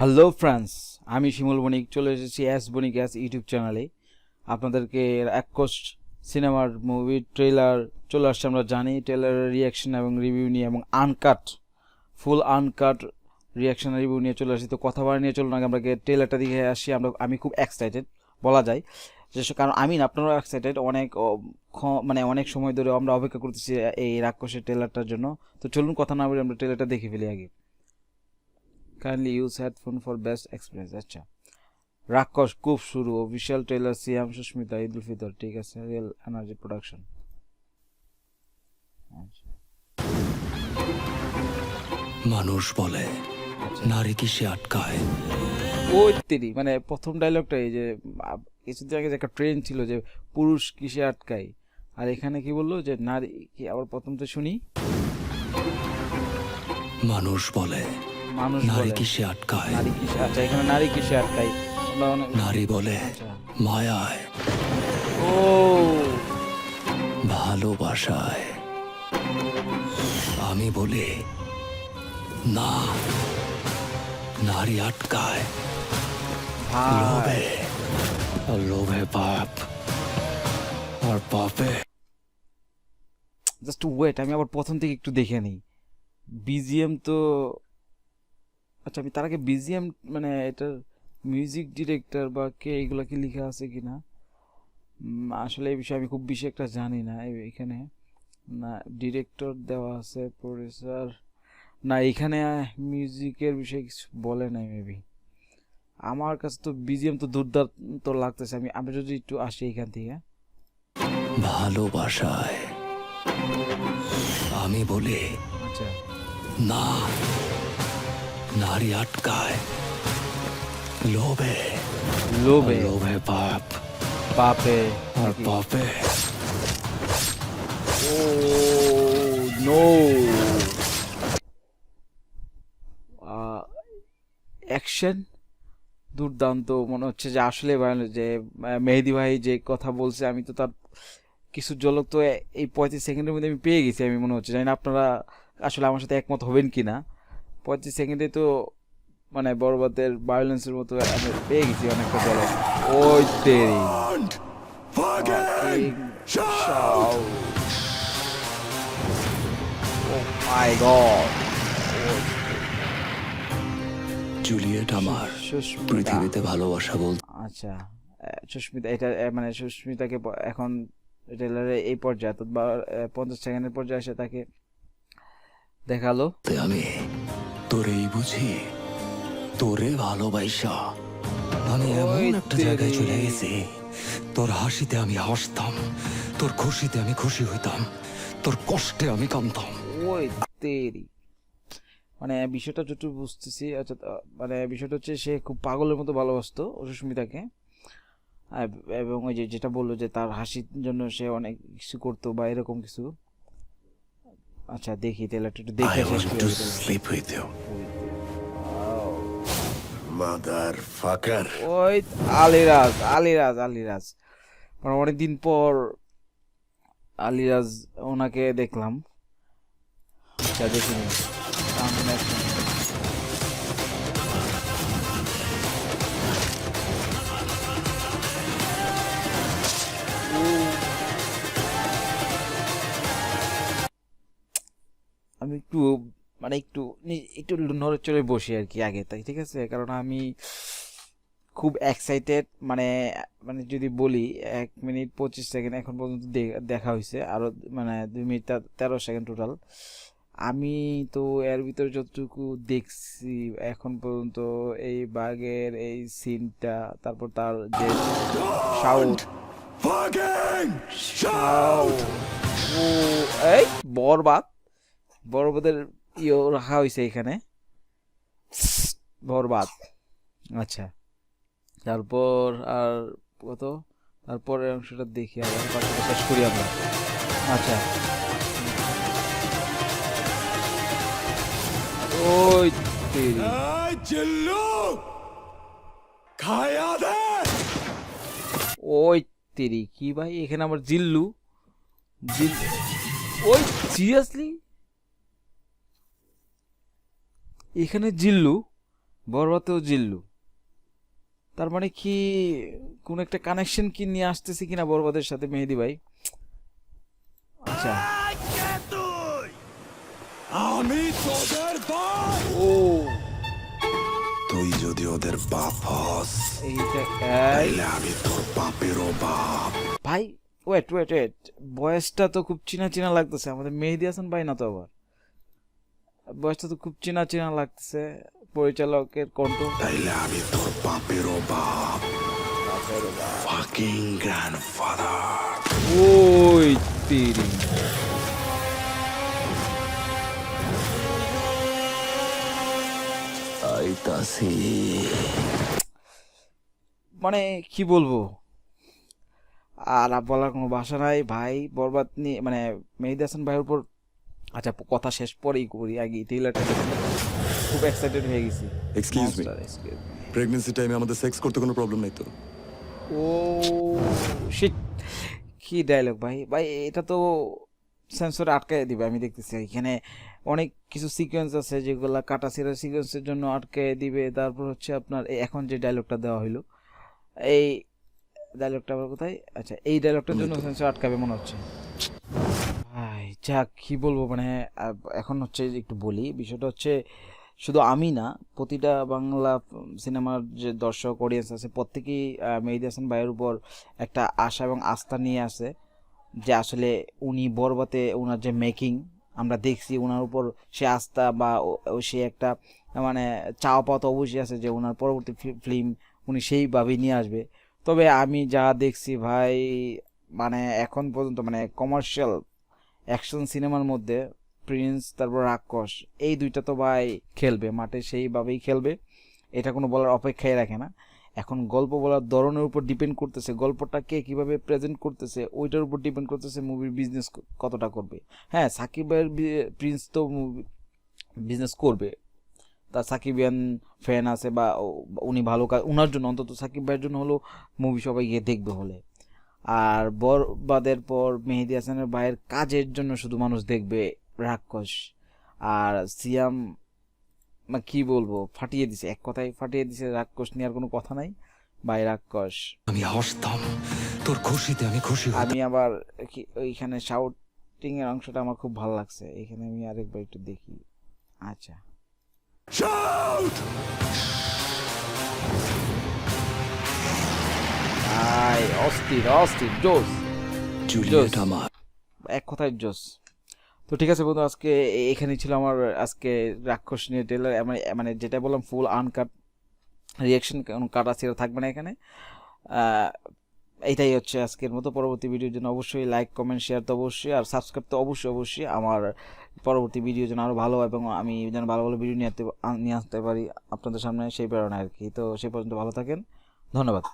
Hello friends, আমি শিমুল বণিক চলে এসেছি এস বণিক এস ইউটিউব চ্যানেলে। আপনাদেরকে এককোষ সিনেমার মুভির ট্রেলার চলে আসছে, আমরা জানি। ট্রেলারের রিয়াকশন এবং রিভিউ নিয়ে এবং ফুল আনকাট রিয়াকশন রিভিউ নিয়ে চলে আসি। তো কথা বলা নিয়ে চলুন আগে আমরা ট্রেলারটা দেখে আসি। আমি খুব এক্সাইটেড বলা যায়, কারণ আমি না, আপনারাও এক্সাইটেড। মানে অনেক সময় ধরে আমরা অপেক্ষা করতেছি এই রাক্ষসের ট্রেলারটার জন্য। তো চলুন কথা না বলে আমরা ট্রেলারটা দেখে ফেলি আগে। Kindly use headphone for best experience. আচ্ছা, রাক্ষস খুব শুরু, অফিসিয়াল ট্রেলার, সিয়াম সুস্মিতা, ঈদ উল ফিতর। ঠিক আছে, রিয়েল এনার্জি প্রোডাকশন। মানুষ বলে নারী কি সে আটকায়। ওই তেরি, মানে প্রথম ডায়লগটা এই যে কিছুদিন আগে যে একটা ট্রেন্ড ছিল যে পুরুষ কিসে আটকায়, আর এখানে কি বললো যে নারী কি, আবার প্রথম তো শুনি। মানুষ বলে মানুষ নারী বলে কি সে আটকায়। নারী কিসে, আচ্ছা এখানে নারী কিসে আটকায়। নারী বলে আচ্ছা, মায়ায়, ও ভালোবাসায়। আমি বলি না, নারী আটকায় ভাই, লোভে, আর লোভে পাপ, আর পাপে। জাস্ট ওয়েট, আমি আবার প্রথম থেকে একটু দেখে নিই। বিজিএম তো, আচ্ছা আমি তার আগে বিজিএম মানে এটার মিউজিক ডিরেক্টর বা কে, এগুলা কি লেখা আছে কিনা আসলে এই বিষয়ে আমি খুব বেশি একটা জানি না। এখানে না ডিরেক্টর দেওয়া আছে, প্রডিউসার না, এখানে মিউজিকের বিষয়ে কিছু বলে নাই মেবি। আমার কাছে তো বিজিএম তো দুর্দান্ত লাগতেছে। আমি আমি যদি একটু আসি এখান থেকে। ভালোবাসায়। আমি বলি আচ্ছা, না, নারী আটকায় লোভে, লোভে, আর লোভে পাপ, পাপে, আর পাপে। ও নো, অ্যাকশন দুর্দান্ত মনে হচ্ছে যে আসলে যে মেহেদি ভাই যে কথা বলছে, আমি তো তার কিছু ঝলক তো এই 35 সেকেন্ডের মধ্যে আমি পেয়ে গেছি। আমি মনে হচ্ছে, জানি না আপনারা আসলে আমার সাথে একমত হবেন কি না। 35 সেকেন্ডে তো মানে বড়বাদের ভায়োলেন্সের মতো আমি পেয়ে গেছি অনেকটা ঝলক। ওই তেরি, মাই গড, জুলিয়েট আমার সুস্মিতা। পৃথিবীতে ভালোবাসা বলতে আচ্ছা, সুস্মিতা এটা মানে সুস্মিতাকে এখন ট্রেলারে এই পর্যায়ে অর্থাৎ 50 সেকেন্ডের পর্যায়ে এসে তাকে দেখালো। আমি তোরেই বুঝি, তোরে ভালোবাসা আমি এমন একটা জায়গায় চলে গেছি, তোর হাসিতে আমি হাসতাম, তোর খুশিতে আমি খুশি হইতাম, তোর কষ্টে আমি কাঁদতাম। ওই তেরি, মানে বিষয়টা যতটুকু বুঝতেছি, আচ্ছা মানে বিষয়টা হচ্ছে সে খুব পাগলের মতো ভালোবাসতো সুস্মিতাকে। এবং ওই যে যেটা বললো যে তার হাসির জন্য সে অনেক কিছু করতো বা এরকম কিছু। আচ্ছা দেখি ট্রেলারটা একটু দেখে I শেষ want করে to দিতে হবে। sleep with you, motherfucker. ওই আলিরাজ, আলিরাজ মানে অনেকদিন পর আলিরাজ ওনাকে দেখলাম। আচ্ছা দেখিনি, আমি একটু মানে একটু নড়ে চড়ে বসি আর কি আগে তাই, ঠিক আছে, কারণ আমি খুব এক্সাইটেড। মানে মানে যদি বলি 1 মিনিট 25 সেকেন্ড এখন পর্যন্ত দেখা হয়েছে, আরো মানে 2 মিনিট 13 সেকেন্ড টোটাল। আমি তো এর ভিতরে যতটুকু দেখছি এখন পর্যন্ত, এই বাঘের এই সিনটা, তারপর তার যে সাউথ Fucking সাউথ, ও এই বরবাদের রাখা হয়েছে এখানে, বরবাদ। আচ্ছা, তারপর আর কত, তারপরের অংশটা দেখি আবার, বাকিটা শেষ করি আমরা। আচ্ছা, ওই তেরি, चिल्लू खाया दे। ওই তেরি কি ভাই, এখানে আবার জিল্লু, ওই সিরিয়াসলি এখানে জিল্লু বরবাদেও জিল্লু, তার মানে কি কোন একটা কানেকশন কি নিয়ে আসতেছে কিনা বরবাদের সাথে মেহেদী ভাই? আচ্ছা, আমি তোদের বাপ, ও তুই যদি ওদের বাপ হস এইটা তাইলে আমি তোর বাপেরও বাপ। ভাই ওয়েট ওয়েট ওয়েট, বয়সটা তো খুব চিনা চিনা লাগতেছে, আমাদের মেহেদী হাসান ভাই না তো আবার? বয়সটা তো খুব চিনা চিনা লাগতেছে, পরিচালকের কণ্ঠ। তাইলে আমি তোর বাপেরও বাপ, ফাকিং গ্র্যান্ডফাদার। ওই তেরি, আইতাছি। মানে কি বলবো, আর বলার কোনো ভাষা নাই ভাই। বরবাদ নিয়ে মানে মেহেদী হাসান ভাইয়ের উপর, আচ্ছা কথা শেষ পরেই করি, আগে ট্রেলারটা খুব এক্সাইটেড হয়ে গেছি। এক্সকিউজ মি, প্রেগন্যান্সি টাইমে আমাদের সেক্স করতে কোনো প্রবলেম নাই তো? ও শিট, কি ডায়লগ ভাই! ভাই এটা তো সেন্সরে আটকায় দিবে, আমি দেখতেছি এখানে অনেক কিছু সিকোয়েন্স আছে যেগুলা কাটা ছিঁড়া সিকোয়েন্সের জন্য আটকায় দিবে। তারপর হচ্ছে আপনার এখন যে ডায়লগটা দেওয়া হইলো, এই ডায়লগটা আবার কোথায়? আচ্ছা, এই ডায়লগটার জন্য সেন্সর আটকাবে মনে হচ্ছে। ভাই যাক, কি বলবো মানে, এখন হচ্ছে যে একটু বলি, বিষয়টা হচ্ছে শুধু আমি না, প্রতিটা বাংলা সিনেমার যে দর্শক অডিয়েন্স আছে প্রত্যেকেই মেহেদী হাসান ভাইয়ের উপর একটা আশা এবং আস্থা নিয়ে আসে, যে আসলে উনি বরবাদে ওনার যে মেকিং আমরা দেখছি, ওনার উপর সে আস্থা বা সে একটা মানে চাওয়া পাওয়া তো অবশ্যই আছে যে ওনার পরবর্তী ফিল্ম উনি সেইভাবেই নিয়ে আসবে। তবে আমি যা দেখছি ভাই, মানে এখন পর্যন্ত মানে কমার্শিয়াল অ্যাকশন সিনেমার মধ্যে প্রিন্স তারপর রাক্ষস, এই দুইটা তো ভাই খেলবে মাঠে, সেইভাবেই খেলবে, এটা কোনো বলার অপেক্ষাই রাখে না। এখন গল্প বলার ধরনের উপর ডিপেন্ড করতেছে, গল্পটা কে কীভাবে প্রেজেন্ট করতেছে ওইটার উপর ডিপেন্ড করতেছে মুভির বিজনেস কতটা করবে। হ্যাঁ, সাকিব ভাইয়ের প্রিন্স তো বিজনেস করবে, তার সাকিবিয়ান ফ্যান আছে বা উনি ভালো কাজ, ওনার জন্য অন্তত সাকিব ভাইয়ের জন্য হলো মুভি সবাই গিয়ে দেখবে হলে। আর বরবাদের পর মেহেদী হাসানের ভাইয়ের কাজের জন্য শুধু মানুষ দেখবে রাক্ষস। আর সিয়াম কি বলবো, ফাটিয়ে দিছে, এক কথায় ফাটিয়ে দিছে, রাক্ষস নিয়ে আর কোনো কথা নাই ভাই, রাক্ষস। আমি হাসতাম, তোর খুশিতে আমি খুশি হতাম। আমি আবার ওইখানে শাউটিং এর অংশটা আমার খুব ভালো লাগছে, এখানে আমি আরেকবার একটু দেখি। আচ্ছা, অস্থির অস্থির জোস, জুলিয়েট আমার। এক কথায় জোস। তো ঠিক আছে বন্ধু, আজকে এখানেই ছিল আমার আজকে রাক্ষস নিয়ে ট্রেলার, মানে যেটা বললাম ফুল আনকাট রিয়াকশন, কোনো কাটা ছেড়ে থাকবে না এখানে। এইটাই হচ্ছে আজকের মতো। পরবর্তী ভিডিওর জন্য অবশ্যই লাইক কমেন্ট শেয়ার তো অবশ্যই, আর সাবস্ক্রাইব তো অবশ্যই অবশ্যই। আমার পরবর্তী ভিডিও যেন আরও ভালো এবং আমি যেন ভালো ভালো ভিডিও নিয়ে আসতে পারি আপনাদের সামনে, সেই প্রেরণা আর কি। তো সেই পর্যন্ত ভালো থাকেন, ধন্যবাদ।